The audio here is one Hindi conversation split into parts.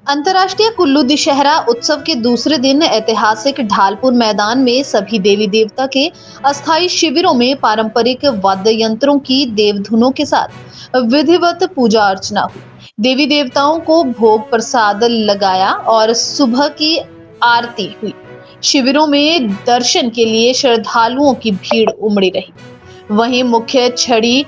अंतर्राष्ट्रीय कुल्लू दशहरा उत्सव के दूसरे दिन ऐतिहासिक ढालपुर मैदान में सभी देवी देवता के अस्थायी शिविरों में पारंपरिक वाद्य यंत्रों की देवधुनों के साथ विधिवत पूजा अर्चना हुई। देवी देवताओं को भोग प्रसाद लगाया और सुबह की आरती हुई। शिविरों में दर्शन के लिए श्रद्धालुओं की भीड़ उमड़ी रही। वहीं मुख्य छड़ी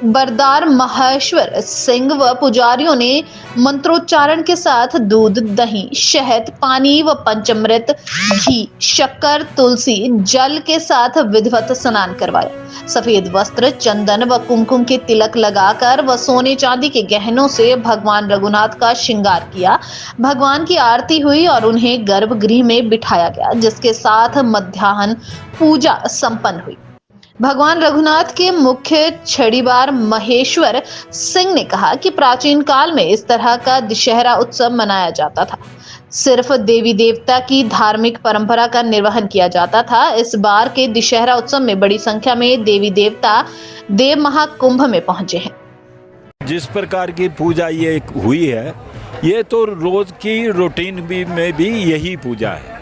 बरदार महेश्वर सिंह व पुजारियों ने मंत्रोच्चारण के साथ दूध, दही, शहद, पानी व पंचामृत, घी, शक्कर, तुलसी जल के साथ विधिवत स्नान करवाया। सफेद वस्त्र, चंदन व कुमकुम के तिलक लगाकर व सोने चांदी के गहनों से भगवान रघुनाथ का श्रृंगार किया। भगवान की आरती हुई और उन्हें गर्भगृह में बिठाया गया, जिसके साथ मध्याह्न पूजा संपन्न हुई। भगवान रघुनाथ के मुख्य छड़ीबार महेश्वर सिंह ने कहा कि प्राचीन काल में इस तरह का दशहरा उत्सव मनाया जाता था। सिर्फ देवी देवता की धार्मिक परंपरा का निर्वहन किया जाता था। इस बार के दशहरा उत्सव में बड़ी संख्या में देवी देवता देव महाकुंभ में पहुंचे हैं। जिस प्रकार की पूजा ये हुई है, ये तो रोज की रूटीन में भी यही पूजा है।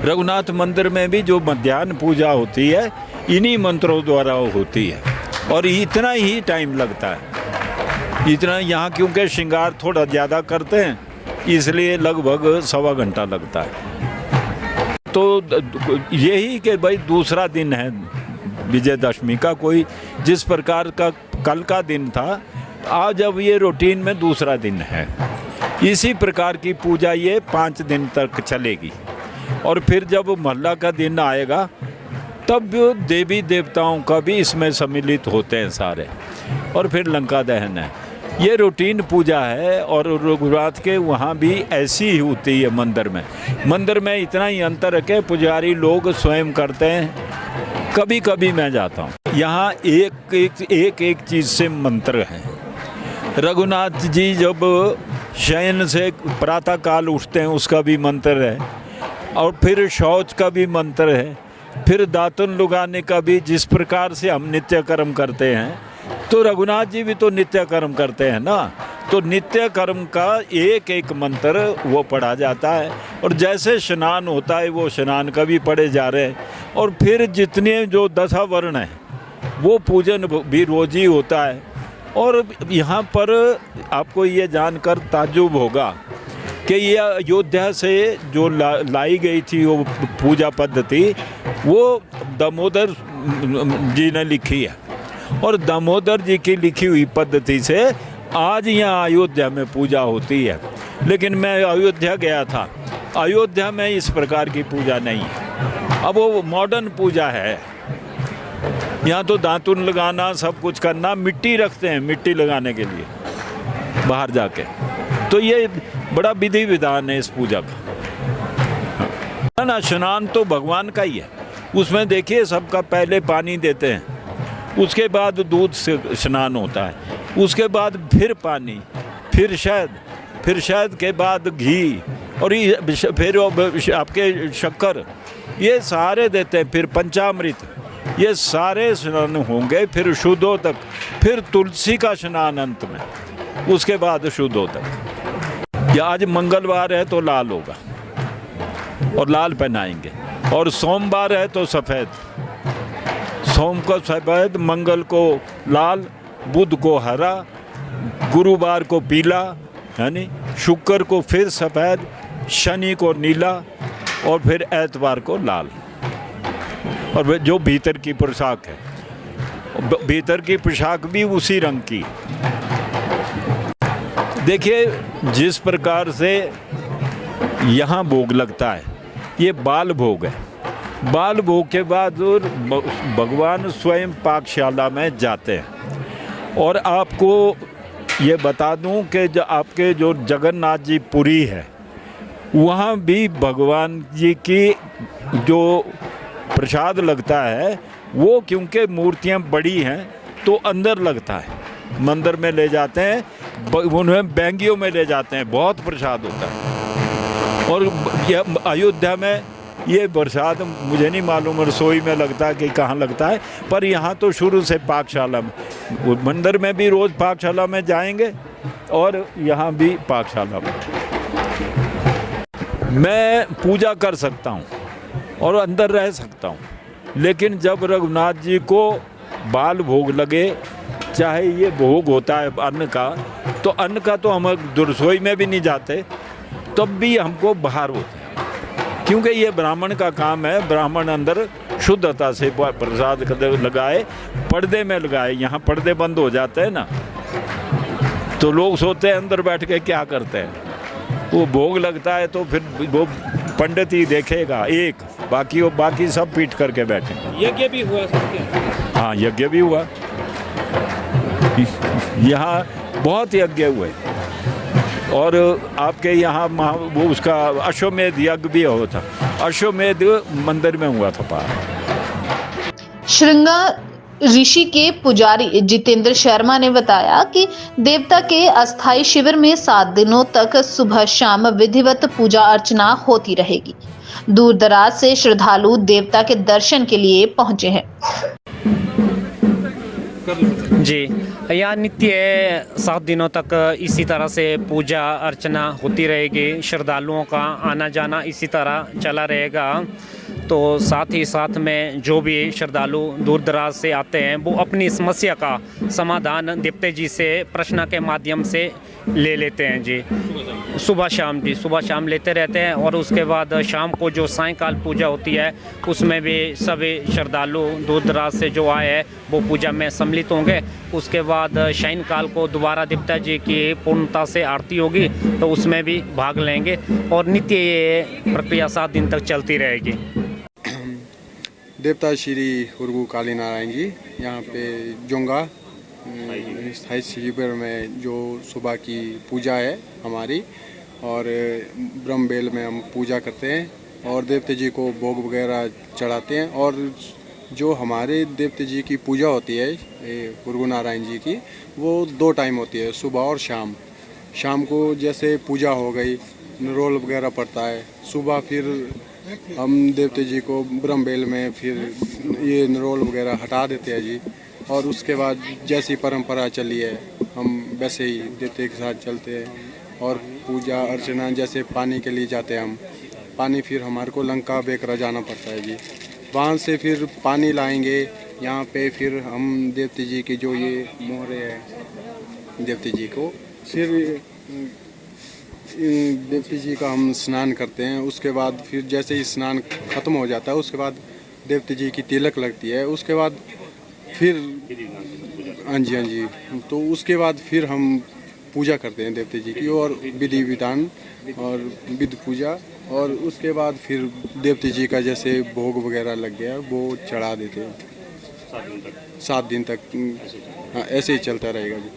रघुनाथ मंदिर में भी जो मध्याह्न पूजा होती है, इन्हीं मंत्रों द्वारा होती है और इतना ही टाइम लगता है। इतना यहाँ क्योंकि श्रृंगार थोड़ा ज़्यादा करते हैं, इसलिए लगभग 1.25 घंटा लगता है। तो यही कि भाई दूसरा दिन है विजयदशमी का, कोई जिस प्रकार का कल का दिन था, आज अब ये रूटीन में दूसरा दिन है। इसी प्रकार की पूजा ये 5 दिन तक चलेगी और फिर जब महल्ला का दिन आएगा तब देवी देवताओं का भी इसमें सम्मिलित होते हैं सारे, और फिर लंका दहन है। ये रूटीन पूजा है और रघुनाथ के वहाँ भी ऐसी ही होती है। मंदिर में इतना ही अंतर है कि पुजारी लोग स्वयं करते हैं। कभी कभी मैं जाता हूँ, यहाँ एक चीज़ से मंत्र है। रघुनाथ जी जब शयन से प्रातः काल उठते हैं, उसका भी मंत्र है, और फिर शौच का भी मंत्र है, फिर दातुन लगाने का भी। जिस प्रकार से हम नित्य कर्म करते हैं, तो रघुनाथ जी भी तो नित्य कर्म करते हैं ना। तो नित्य कर्म का एक मंत्र वो पढ़ा जाता है, और जैसे स्नान होता है वो स्नान का भी पढ़े जा रहे हैं। और फिर जितने जो 10 वर्ण हैं वो पूजन भी रोज ही होता है। और यहाँ पर आपको ये जानकर ताज्जुब होगा कि ये अयोध्या से जो लाई गई थी वो पूजा पद्धति, वो दामोदर जी ने लिखी है, और दामोदर जी की लिखी हुई पद्धति से आज यहाँ अयोध्या में पूजा होती है। लेकिन मैं अयोध्या गया था, अयोध्या में इस प्रकार की पूजा नहीं है। अब वो मॉडर्न पूजा है। यहाँ तो दातुन लगाना, सब कुछ करना, मिट्टी रखते हैं मिट्टी लगाने के लिए बाहर जाके। तो ये बड़ा विधि विधान है इस पूजा का। ना स्नान तो भगवान का ही है। उसमें देखिए सबका पहले पानी देते हैं, उसके बाद दूध से स्नान होता है, उसके बाद फिर पानी, फिर शहद के बाद घी, और फिर आपके शक्कर, ये सारे देते हैं। फिर पंचामृत, ये सारे स्नान होंगे। फिर शुद्धो तक, फिर तुलसी का स्नान अंत में, उसके बाद शुद्धो तक। या आज मंगलवार है तो लाल होगा और लाल पहनाएंगे, और सोमवार है तो सफ़ेद, सोम को सफ़ेद, मंगल को लाल, बुध को हरा, गुरुवार को पीला, यानी शुक्र को फिर सफ़ेद, शनि को नीला, और फिर एतवार को लाल। और जो भीतर की पोशाक है, भीतर की पोशाक भी उसी रंग की। देखिए जिस प्रकार से यहाँ भोग लगता है, ये बाल भोग है। बाल भोग के बाद भगवान स्वयं पाकशाला में जाते हैं। और आपको ये बता दूं कि जो आपके जो जगन्नाथ जी पुरी है, वहाँ भी भगवान जी की जो प्रसाद लगता है, वो क्योंकि मूर्तियाँ बड़ी हैं तो अंदर लगता है, मंदिर में ले जाते हैं, उन्हें बैंगियों में ले जाते हैं, बहुत प्रसाद होता है। और अयोध्या में ये प्रसाद मुझे नहीं मालूम रसोई में लगता है कि कहाँ लगता है, पर यहाँ तो शुरू से पाकशाला में, मंदिर में भी रोज़ पाकशाला में जाएंगे और यहाँ भी पाकशाला में। मैं पूजा कर सकता हूँ और अंदर रह सकता हूँ, लेकिन जब रघुनाथ जी को बाल भोग लगे, चाहे ये भोग होता है अन्न का, तो अन्न का तो हम रसोई में भी नहीं जाते, तब भी हमको बाहर होते हैं, क्योंकि ये ब्राह्मण का काम है। ब्राह्मण अंदर शुद्धता से प्रसाद लगाए, पर्दे में लगाए। यहाँ पर्दे बंद हो जाते हैं ना, तो लोग सोते हैं अंदर बैठ के क्या करते हैं। वो भोग लगता है तो फिर वो पंडित ही देखेगा एक, बाकी सब पीट करके बैठे। यज्ञ भी हुआ सबके? हाँ, यज्ञ भी हुआ। यहाँ बहुत यज्ञ हुए, और आपके यहाँ वो उसका अश्वमेध यज्ञ भी होता। अश्वमेध मंदिर में हुआ था पार। श्रृंगार ऋषि के पुजारी जितेंद्र शर्मा ने बताया कि देवता के अस्थायी शिविर में 7 दिनों तक सुबह शाम विधिवत पूजा अर्चना होती रहेगी। दूर दराज से श्रद्धालु देवता के दर्शन के लिए पहुंचे हैं। जी, यहाँ नित्य 7 दिनों तक इसी तरह से पूजा अर्चना होती रहेगी। श्रद्धालुओं का आना जाना इसी तरह चला रहेगा। तो साथ ही साथ में जो भी श्रद्धालु दूर दराज से आते हैं, वो अपनी समस्या का समाधान देवते जी से प्रश्न के माध्यम से ले लेते हैं जी। सुबह शाम लेते रहते हैं। और उसके बाद शाम को जो सायंकाल पूजा होती है, उसमें भी सभी श्रद्धालु दूर दराज से जो आए हैं वो पूजा में सम्मिलित होंगे। उसके बाद सायंकाल को दोबारा देवता जी की पूर्णता से आरती होगी, तो उसमें भी भाग लेंगे। और नित्य ये प्रक्रिया 7 दिन तक चलती रहेगी। देवता श्री हुरगू काली नारायण जी यहाँ पे जोंगा स्थायी शिविर में जो सुबह की पूजा है हमारी, और ब्रह्मबेल में हम पूजा करते हैं और देवता जी को भोग वगैरह चढ़ाते हैं। और जो हमारे देवता जी की पूजा होती है हुरगू नारायण जी की, वो 2 टाइम होती है, सुबह और शाम। शाम को जैसे पूजा हो गई, रोल वगैरह पड़ता है। सुबह फिर हम देवता जी को ब्रह्मबेल में फिर ये नरोल वगैरह हटा देते हैं जी। और उसके बाद जैसी परंपरा चली है, हम वैसे ही देवते के साथ चलते हैं। और पूजा अर्चना जैसे पानी के लिए जाते हैं हम, पानी फिर हमारे को लंका बेकरा जाना पड़ता है जी। वहाँ से फिर पानी लाएंगे यहाँ पे, फिर हम देवता जी की जो ये मोहरे है देवता जी को, फिर देवता जी का हम स्नान करते हैं। उसके बाद फिर जैसे ही स्नान ख़त्म हो जाता है, उसके बाद देवता जी की तिलक लगती है। उसके बाद फिर हाँ जी, तो उसके बाद फिर हम पूजा करते हैं देवता जी की, और विधि विधान और विधि पूजा। और उसके बाद फिर देवता जी का जैसे भोग वगैरह लग गया वो चढ़ा देते हैं 7 दिन तक। हाँ, ऐसे ही चलता रहेगा जी।